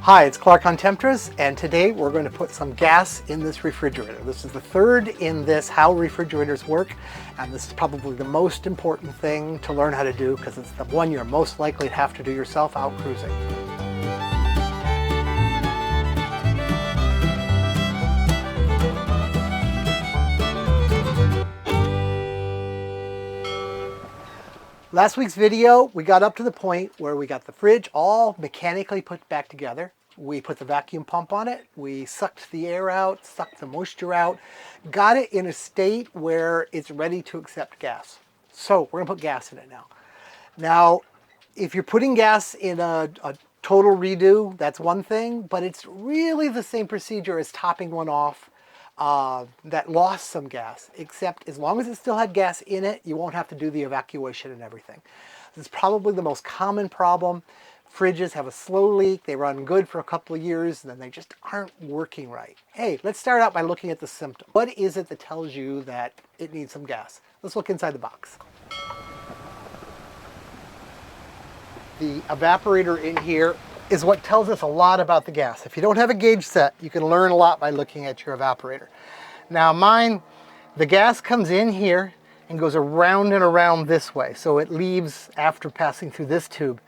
Hi, it's Clark on Temptress, and today we're going to put some gas in this refrigerator. This is the third in this how refrigerators work, and this is probably the most important thing to learn how to do because it's the one you're most likely to have to do yourself out cruising. Last week's video, we got up to the point where we got the fridge all mechanically put back together. We put the vacuum pump on it, we sucked the air out, sucked the moisture out, got it in a state where it's ready to accept gas. So we're gonna put gas in it now. Now, if you're putting gas in a total redo, that's one thing, but it's really the same procedure as topping one off that lost some gas, except as long as it still had gas in it, you won't have to do the evacuation and everything. This is probably the most common problem. Fridges have a slow leak, they run good for a couple of years, and then they just aren't working right. Hey, let's start out by looking at the symptom. What is it that tells you that it needs some gas? Let's look inside the box. The evaporator in here is what tells us a lot about the gas. If you don't have a gauge set, you can learn a lot by looking at your evaporator. Now mine, the gas comes in here and goes around and around this way. So it leaves after passing through this tube.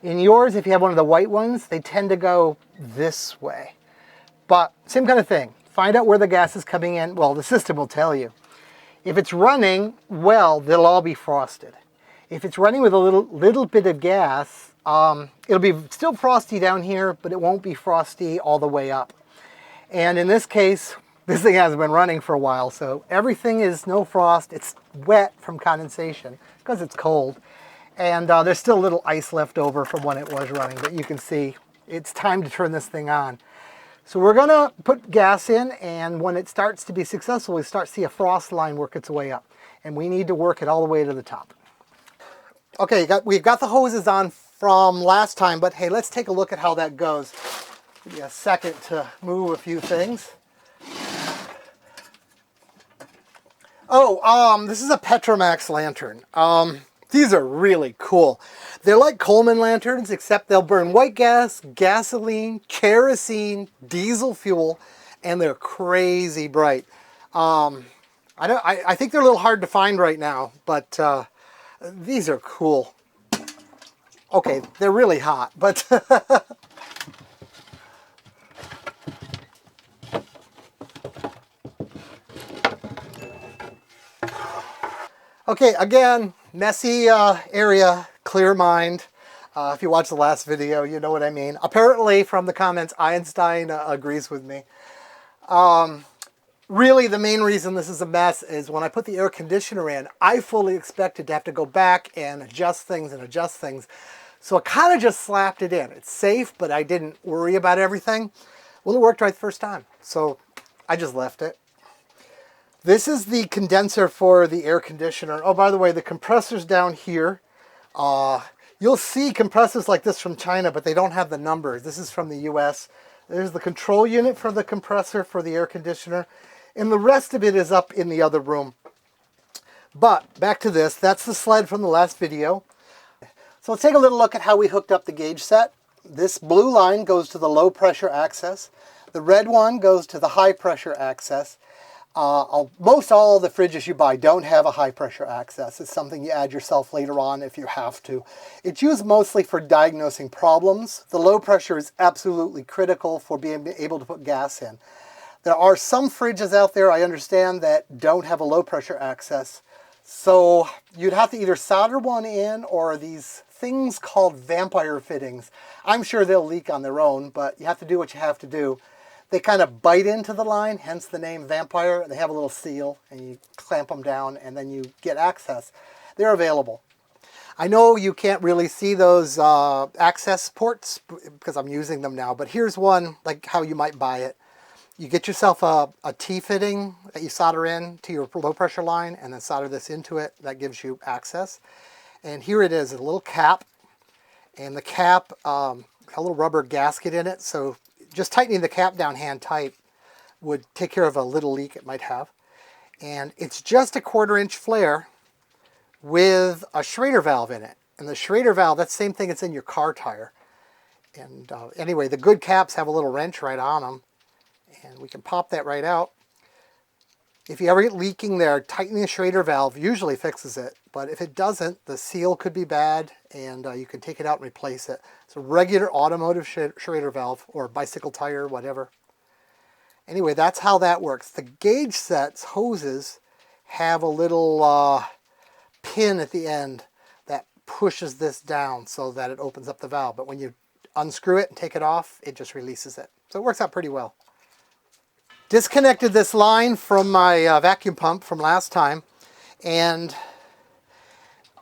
In yours, if you have one of the white ones, they tend to go this way. But same kind of thing. Find out where the gas is coming in. Well, the system will tell you. If it's running well, they'll all be frosted. If it's running with a little bit of gas, it'll be still frosty down here, but it won't be frosty all the way up. And in this case, this thing hasn't been running for a while, so everything is no frost. It's wet from condensation because it's cold. And there's still a little ice left over from when it was running, but you can see it's time to turn this thing on. So we're gonna put gas in, and when it starts to be successful, we start to see a frost line work its way up. And we need to work it all the way to the top. Okay, we've got the hoses on from last time, but hey, let's take a look at how that goes. Give me a second to move a few things. Oh, this is a Petromax lantern. These are really cool. They're like Coleman lanterns, except they'll burn white gas, gasoline, kerosene, diesel fuel, and they're crazy bright. I think they're a little hard to find right now, but these are cool. Okay, they're really hot, but okay, again, messy area, clear mind. If you watched the last video, you know what I mean. Apparently, from the comments, Einstein agrees with me. Really, the main reason this is a mess is when I put the air conditioner in, I fully expected to have to go back and adjust things. So I kind of just slapped it in. It's safe, but I didn't worry about everything. Well, it worked right the first time, so I just left it. This is the condenser for the air conditioner. Oh, by the way, the compressor's down here. You'll see compressors like this from China, but they don't have the numbers. This is from the US. There's the control unit for the compressor for the air conditioner, and the rest of it is up in the other room. But back to this, that's the sled from the last video. So let's take a little look at how we hooked up the gauge set. This blue line goes to the low pressure access. The red one goes to the high pressure access. Most all the fridges you buy don't have a high pressure access. It's something you add yourself later on if you have to. It's used mostly for diagnosing problems. The low pressure is absolutely critical for being able to put gas in. There are some fridges out there, I understand, that don't have a low pressure access. So you'd have to either solder one in or these things called vampire fittings. I'm sure they'll leak on their own, but you have to do what you have to do. They kind of bite into the line, hence the name vampire. They have a little seal and you clamp them down and then you get access. They're available. I know you can't really see those access ports because I'm using them now, but here's one like how you might buy it. You get yourself a T-fitting that you solder in to your low pressure line and then solder this into it. That gives you access. And here it is, a little cap. And the cap, a little rubber gasket in it. So just tightening the cap down hand tight would take care of a little leak it might have. And it's just a 1/4 inch flare with a Schrader valve in it. And the Schrader valve, that's the same thing that's in your car tire. And anyway, the good caps have a little wrench right on them, and we can pop that right out. If you ever get leaking there, tightening the Schrader valve usually fixes it. But if it doesn't, the seal could be bad, and you can take it out and replace it. It's a regular automotive Schrader valve, or bicycle tire, whatever. Anyway, that's how that works. The gauge sets, hoses, have a little pin at the end that pushes this down so that it opens up the valve. But when you unscrew it and take it off, it just releases it. So it works out pretty well. Disconnected this line from my vacuum pump from last time, and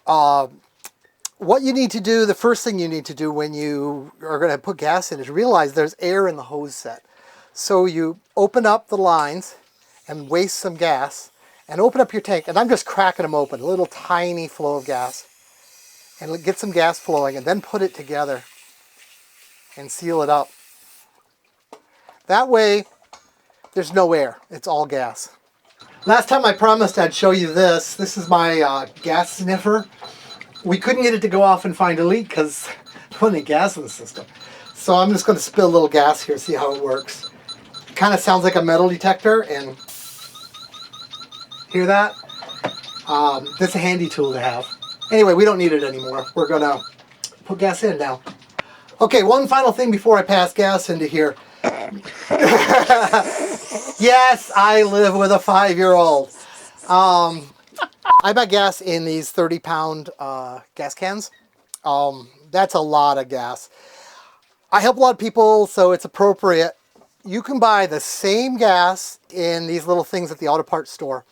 what you need to do, the first thing you need to do when you are going to put gas in is realize there's air in the hose set. So you open up the lines and waste some gas and open up your tank, and I'm just cracking them open, a little tiny flow of gas, and get some gas flowing, and then put it together and seal it up. That way there's no air, it's all gas. Last time I promised I'd show you this. This is my gas sniffer. We couldn't get it to go off and find a leak because there wasn't any gas in the system. So I'm just going to spill a little gas here, see how it works. It kind of sounds like a metal detector, and hear that? That's a handy tool to have. Anyway, we don't need it anymore. We're going to put gas in now. Okay, one final thing before I pass gas into here. Yes, I live with a 5-year-old. I buy gas in these 30-pound gas cans. That's a lot of gas. I help a lot of people, so it's appropriate. You can buy the same gas in these little things at the auto parts store,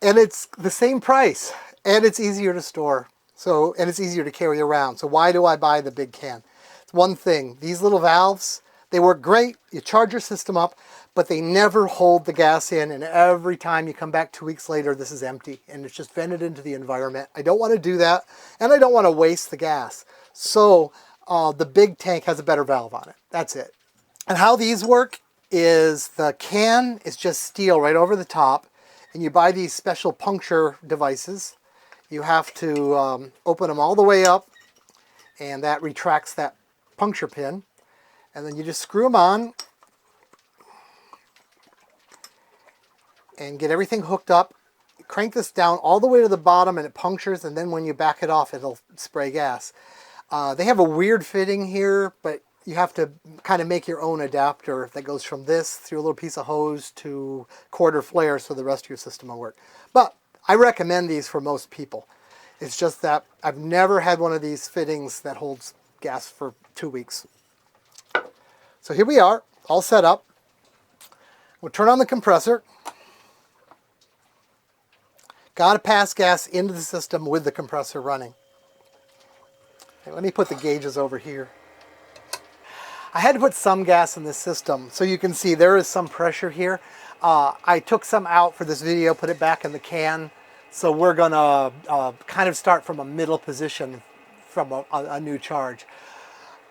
and it's the same price, and it's easier to store. And it's easier to carry around. So why do I buy the big can? It's one thing. These little valves, they work great. You charge your system up, but they never hold the gas in, and every time you come back 2 weeks later, this is empty, and it's just vented into the environment. I don't want to do that, and I don't want to waste the gas. So the big tank has a better valve on it. That's it. And how these work is the can is just steel right over the top, and you buy these special puncture devices. You have to open them all the way up, and that retracts that puncture pin. And then you just screw them on and get everything hooked up. Crank this down all the way to the bottom and it punctures, and then when you back it off, it'll spray gas. They have a weird fitting here, but you have to kind of make your own adapter that goes from this through a little piece of hose to quarter flare so the rest of your system will work. But I recommend these for most people. It's just that I've never had one of these fittings that holds gas for 2 weeks. So here we are, all set up. We'll turn on the compressor. Got to pass gas into the system with the compressor running. Okay, let me put the gauges over here. I had to put some gas in this system, so you can see there is some pressure here. I took some out for this video, put it back in the can. So we're going to kind of start from a middle position from a new charge.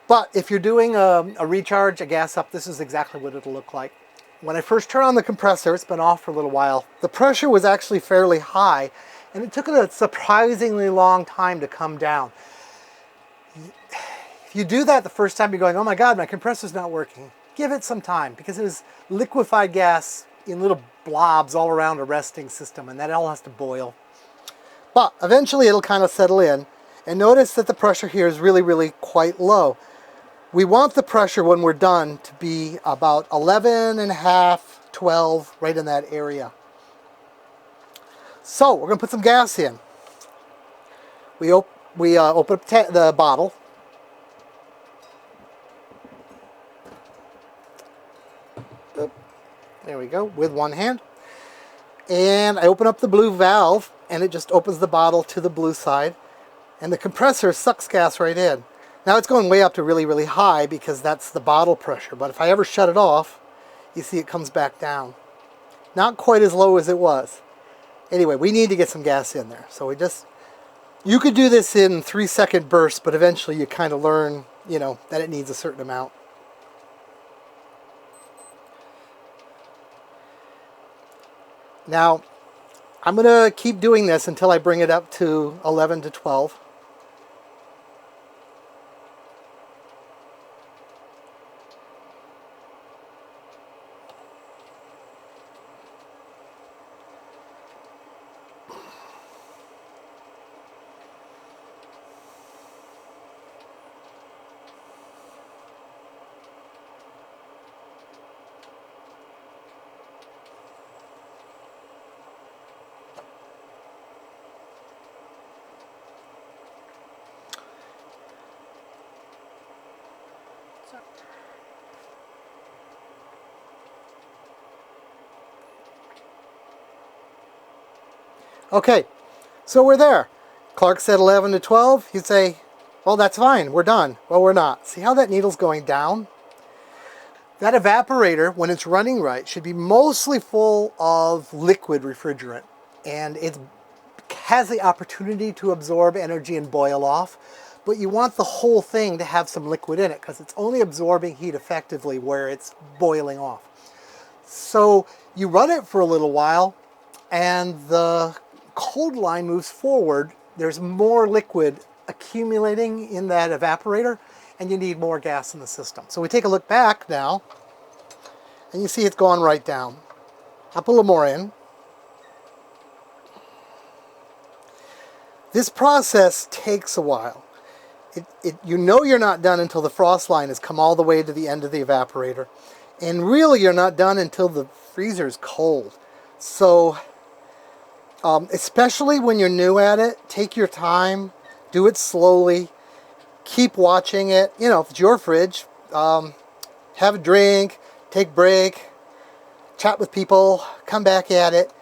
But if you're doing a recharge, a gas up, this is exactly what it'll look like. When I first turned on the compressor, it's been off for a little while, the pressure was actually fairly high, and it took a surprisingly long time to come down. If you do that the first time, you're going, oh my God, my compressor's not working. Give it some time, because it is liquefied gas in little blobs all around a resting system, and that all has to boil. But eventually it'll kind of settle in, and notice that the pressure here is really, really quite low. We want the pressure when we're done to be about 11.5, 12, right in that area. So we're going to put some gas in. We open up the bottle. There we go, with one hand. And I open up the blue valve, and it just opens the bottle to the blue side. And the compressor sucks gas right in. Now it's going way up to really, really high because that's the bottle pressure. But if I ever shut it off, you see it comes back down. Not quite as low as it was. Anyway, we need to get some gas in there. So you could do this in 3-second bursts, but eventually you kind of learn, that it needs a certain amount. Now, I'm going to keep doing this until I bring it up to 11 to 12. Okay, so we're there. Clark said 11 to 12. You'd say, well, that's fine, we're done. Well, we're not. See how that needle's going down? That evaporator, when it's running right, should be mostly full of liquid refrigerant. And it has the opportunity to absorb energy and boil off. But you want the whole thing to have some liquid in it because it's only absorbing heat effectively where it's boiling off. So you run it for a little while and the cold line moves forward. There's more liquid accumulating in that evaporator and you need more gas in the system. So we take a look back now and you see it's gone right down. I'll put a little more in. This process takes a while. You know you're not done until the frost line has come all the way to the end of the evaporator. And really you're not done until the freezer is cold. So especially when you're new at it, take your time, do it slowly, keep watching it. You know, if it's your fridge, have a drink, take a break, chat with people, come back at it.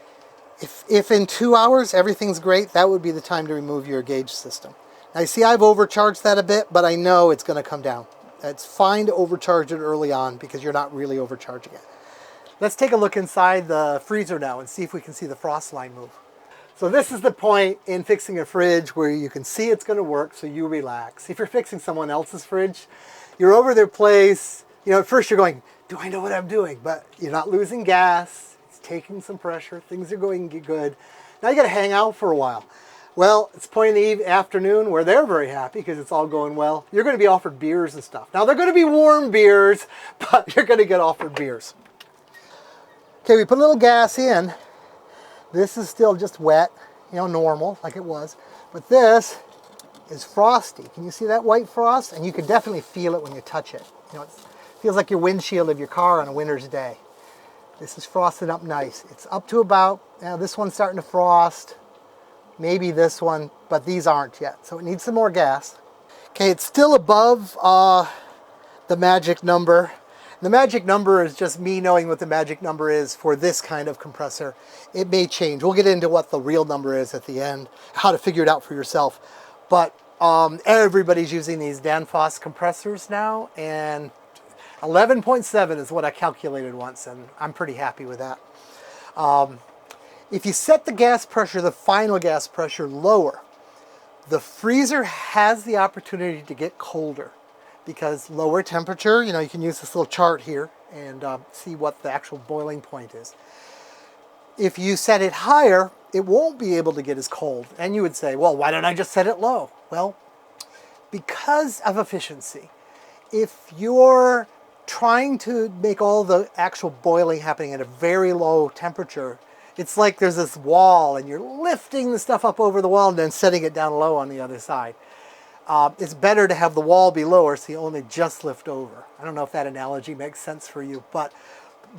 If in 2 hours everything's great, that would be the time to remove your gauge system. Now you see I've overcharged that a bit, but I know it's going to come down. It's fine to overcharge it early on because you're not really overcharging it. Let's take a look inside the freezer now and see if we can see the frost line move. So this is the point in fixing a fridge where you can see it's going to work, so you relax. If you're fixing someone else's fridge, you're over their place, you know, at first you're going, do I know what I'm doing? But you're not losing gas, it's taking some pressure, things are going good. Now you got to hang out for a while. Well, it's point in the afternoon where they're very happy because it's all going well. You're going to be offered beers and stuff. Now they're going to be warm beers, but you're going to get offered beers. Okay, we put a little gas in. This is still just wet, you know, normal, like it was. But this is frosty. Can you see that white frost? And you can definitely feel it when you touch it. You know, it feels like your windshield of your car on a winter's day. This is frosted up nice. It's up to about, this one's starting to frost. Maybe this one, but these aren't yet. So it needs some more gas. Okay, it's still above the magic number. The magic number is just me knowing what the magic number is for this kind of compressor. It may change. We'll get into what the real number is at the end, how to figure it out for yourself. But everybody's using these Danfoss compressors now, and 11.7 is what I calculated once, and I'm pretty happy with that. If you set the gas pressure, the final gas pressure, lower, the freezer has the opportunity to get colder because lower temperature, you know, you can use this little chart here and see what the actual boiling point is. If you set it higher, it won't be able to get as cold. And you would say, well, why don't I just set it low? Well, because of efficiency. If you're trying to make all the actual boiling happening at a very low temperature, it's like there's this wall and you're lifting the stuff up over the wall and then setting it down low on the other side. It's better to have the wall be lower so you only just lift over. I don't know if that analogy makes sense for you, but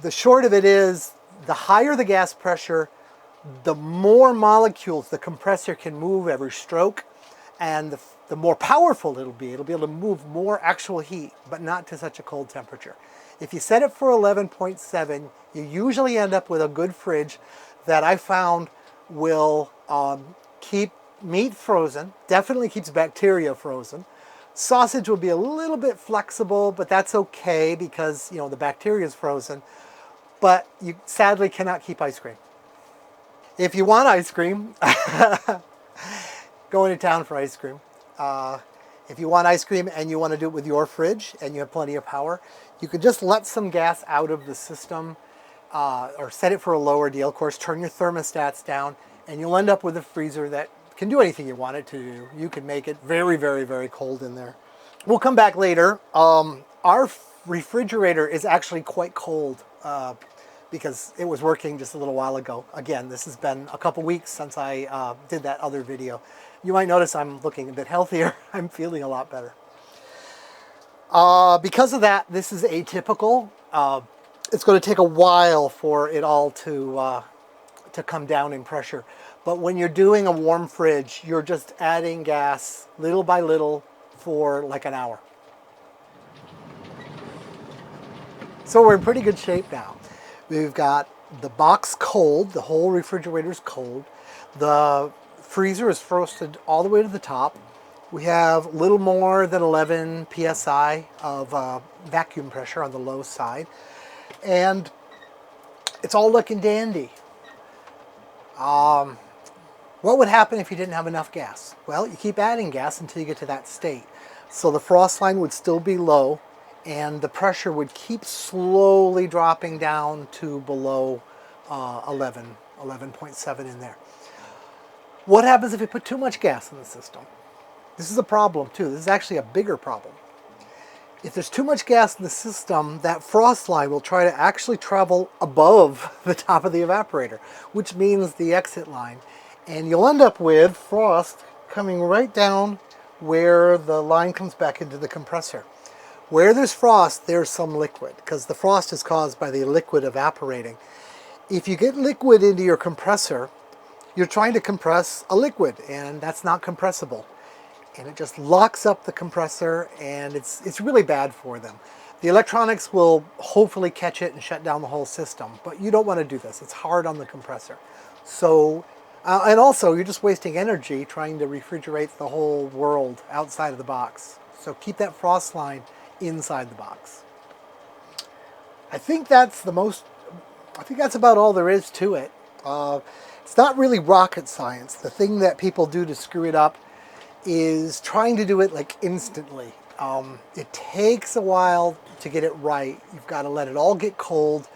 the short of it is the higher the gas pressure, the more molecules the compressor can move every stroke, and the more powerful it'll be. It'll be able to move more actual heat, but not to such a cold temperature. If you set it for 11.7, you usually end up with a good fridge that I found will keep meat frozen, definitely keeps bacteria frozen. Sausage will be a little bit flexible, but that's okay because, you know, the bacteria is frozen. But you sadly cannot keep ice cream. If you want ice cream, go into town for ice cream. If you want ice cream and you want to do it with your fridge and you have plenty of power, you can just let some gas out of the system or set it for a lower deal. Of course, turn your thermostats down and you'll end up with a freezer that can do anything you want it to do. You can make it very, very, very cold in there. We'll come back later. Our refrigerator is actually quite cold because it was working just a little while ago. Again, this has been a couple weeks since I did that other video. You might notice I'm looking a bit healthier. I'm feeling a lot better. Because of that, this is atypical. It's going to take a while for it all to come down in pressure. But when you're doing a warm fridge, you're just adding gas little by little for like an hour. So we're in pretty good shape now. We've got the box cold, the whole refrigerator's cold. The freezer is frosted all the way to the top. We have a little more than 11 psi of vacuum pressure on the low side. And it's all looking dandy. What would happen if you didn't have enough gas? Well, you keep adding gas until you get to that state. So the frost line would still be low, and the pressure would keep slowly dropping down to below 11.7 in there. What happens if you put too much gas in the system? This is a problem too. This is actually a bigger problem. If there's too much gas in the system, that frost line will try to actually travel above the top of the evaporator, which means the exit line. And you'll end up with frost coming right down where the line comes back into the compressor. Where there's frost, there's some liquid, because the frost is caused by the liquid evaporating. If you get liquid into your compressor, you're trying to compress a liquid, and that's not compressible. And it just locks up the compressor, and it's really bad for them. The electronics will hopefully catch it and shut down the whole system, but you don't want to do this. It's hard on the compressor. So, and also you're just wasting energy trying to refrigerate the whole world outside of the box. So keep that frost line inside the box. I think that's about all there is to it. It's not really rocket science. The thing that people do to screw it up is trying to do it like instantly. It takes a while to get it right. You've got to let it all get cold.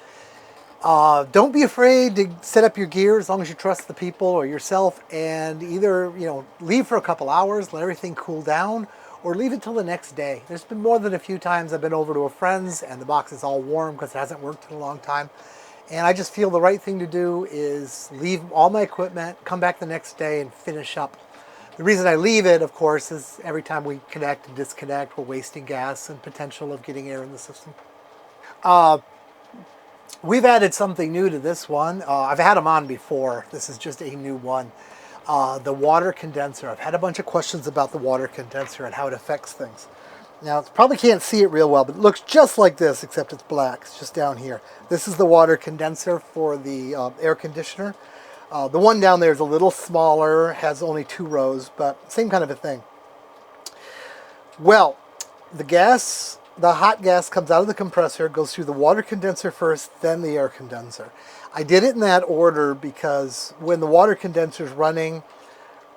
Don't be afraid to set up your gear as long as you trust the people or yourself, and either leave for a couple hours, let everything cool down, or leave it till the next day. There's been more than a few times I've been over to a friend's and the box is all warm because it hasn't worked in a long time. And I just feel the right thing to do is leave all my equipment, come back the next day and finish up. The reason I leave it, of course, is every time we connect and disconnect, we're wasting gas and potential of getting air in the system. We've added something new to this one. I've had them on before. This is just a new one. The water condenser. I've had a bunch of questions about the water condenser and how it affects things. Now, you probably can't see it real well, but it looks just like this, except it's black. It's just down here. This is the water condenser for the air conditioner. The one down there is a little smaller, has only 2 rows, but same kind of a thing. Well, the hot gas comes out of the compressor, goes through the water condenser first, then the air condenser. I did it in that order because when the water condenser is running,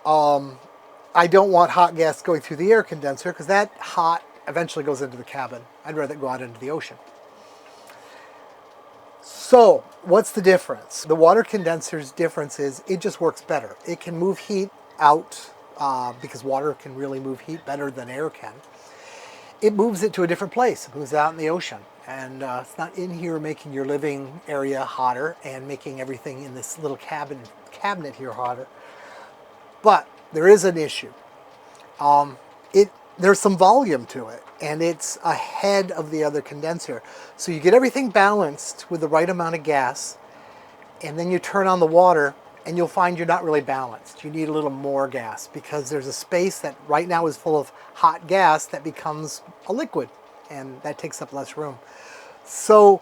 I don't want hot gas going through the air condenser because that hot eventually goes into the cabin. I'd rather it go out into the ocean. So, what's the difference? The water condenser's difference is it just works better. It can move heat out because water can really move heat better than air can. It moves it to a different place. It moves out in the ocean. And it's not in here making your living area hotter and making everything in this little cabinet here hotter. But there is an issue. There's some volume to it, and it's ahead of the other condenser. So you get everything balanced with the right amount of gas, and then you turn on the water, and you'll find you're not really balanced. You need a little more gas because there's a space that right now is full of hot gas that becomes a liquid, and that takes up less room. So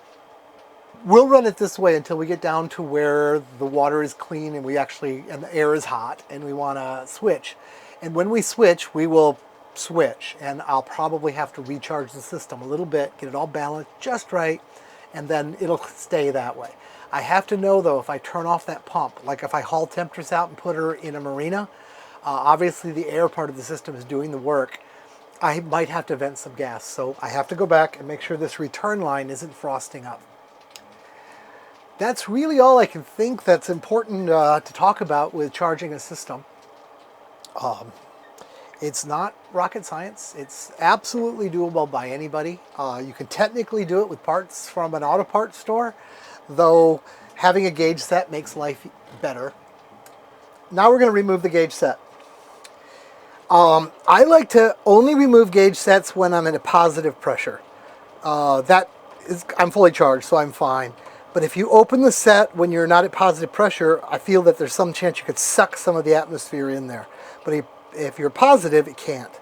we'll run it this way until we get down to where the water is clean and the air is hot, and we want to switch. And when we switch, we will switch, and I'll probably have to recharge the system a little bit, get it all balanced just right, and then it'll stay that way. I have to know though, if I turn off that pump, like if I haul temperatures out and put her in a marina, obviously the air part of the system is doing the work. I might have to vent some gas, so I have to go back and make sure this return line isn't frosting up. That's really all I can think that's important to talk about with charging a system. It's not rocket science. It's absolutely doable by anybody. You can technically do it with parts from an auto parts store, though having a gauge set makes life better. Now we're going to remove the gauge set. I like to only remove gauge sets when I'm at a positive pressure. I'm fully charged, so I'm fine. But if you open the set when you're not at positive pressure, I feel that there's some chance you could suck some of the atmosphere in there. But if you're positive, it can't.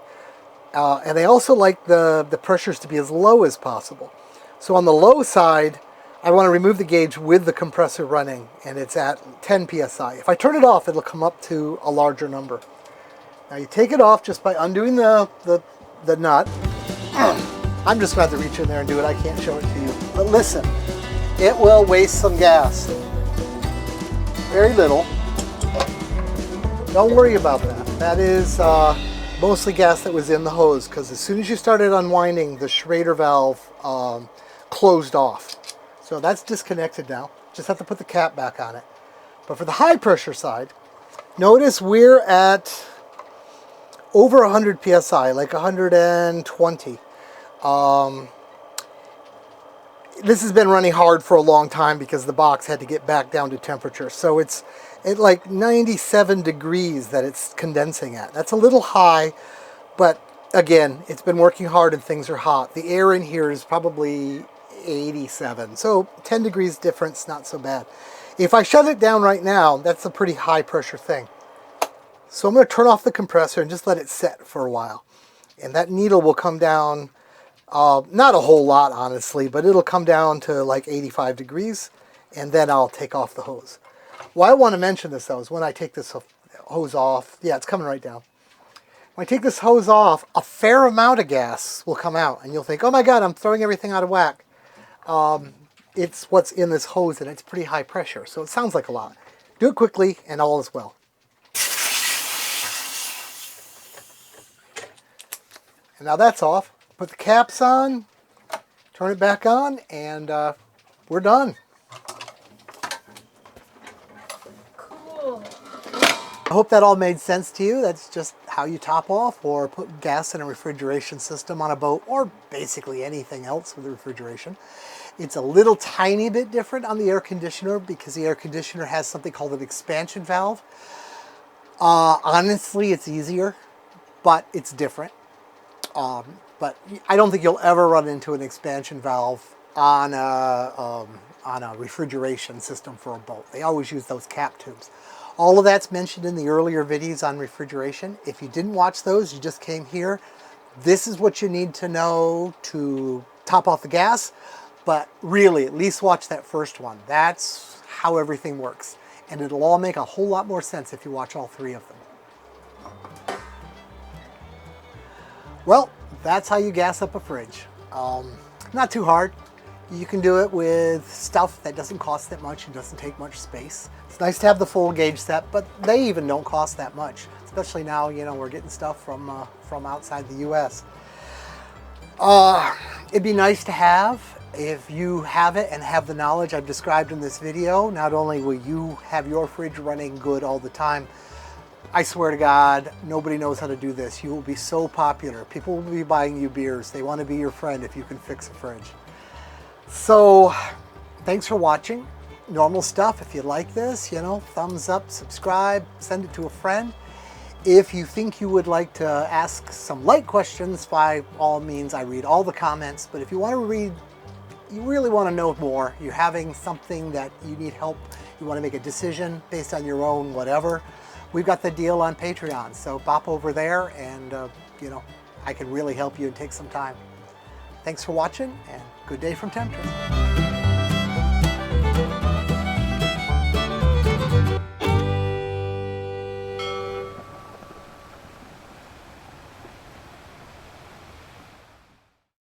And I also like the pressures to be as low as possible. So on the low side, I want to remove the gauge with the compressor running, and it's at 10 psi. If I turn it off, it'll come up to a larger number. Now you take it off just by undoing the nut. I'm just going to have to reach in there and do it. I can't show it to you. But listen, it will waste some gas. Very little. Don't worry about that. That is mostly gas that was in the hose, because as soon as you started unwinding, the Schrader valve closed off. So that's disconnected now. Just have to put the cap back on it. But for the high pressure side, notice we're at over 100 psi, like 120. This has been running hard for a long time because the box had to get back down to temperature. So it's at like 97 degrees that it's condensing at. That's a little high, but again, it's been working hard and things are hot. The air in here is probably 87. So 10 degrees difference, not so bad. If I shut it down right now, that's a pretty high pressure thing. So I'm going to turn off the compressor and just let it set for a while. And that needle will come down, not a whole lot honestly, but it'll come down to like 85 degrees, and then I'll take off the hose. Why I want to mention this though is when I take this hose off, yeah, it's coming right down. When I take this hose off, a fair amount of gas will come out, and you'll think, oh my God, I'm throwing everything out of whack. It's what's in this hose, and it's pretty high pressure, so it sounds like a lot. Do it quickly, and all is well. And now that's off. Put the caps on, turn it back on, and we're done. Cool. I hope that all made sense to you. That's just how you top off or put gas in a refrigeration system on a boat, or basically anything else with refrigeration. It's a little tiny bit different on the air conditioner because the air conditioner has something called an expansion valve. Honestly, it's easier, but it's different. But I don't think you'll ever run into an expansion valve on a refrigeration system for a boat. They always use those cap tubes. All of that's mentioned in the earlier videos on refrigeration. If you didn't watch those, you just came here, this is what you need to know to top off the gas. But really, at least watch that first one. That's how everything works. And it'll all make a whole lot more sense if you watch all three of them. Well, that's how you gas up a fridge. Not too hard. You can do it with stuff that doesn't cost that much and doesn't take much space. It's nice to have the full gauge set, but they even don't cost that much. Especially now, you know, we're getting stuff from outside the US. It'd be nice to have. If you have it and have the knowledge I've described in this video, not only will you have your fridge running good all the time, I swear to God, nobody knows how to do this. You will be so popular. People will be buying you beers. They want to be your friend if you can fix a fridge. So, thanks for watching. Normal stuff. If you like this, you know, thumbs up, subscribe, send it to a friend. If you think you would like to ask some light questions, by all means, I read all the comments. But if you want to read, you really want to know more, you're having something that you need help, you want to make a decision based on your own whatever, we've got the deal on Patreon. So pop over there and, you know, I can really help you and take some time. Thanks for watching, and good day from Temptress.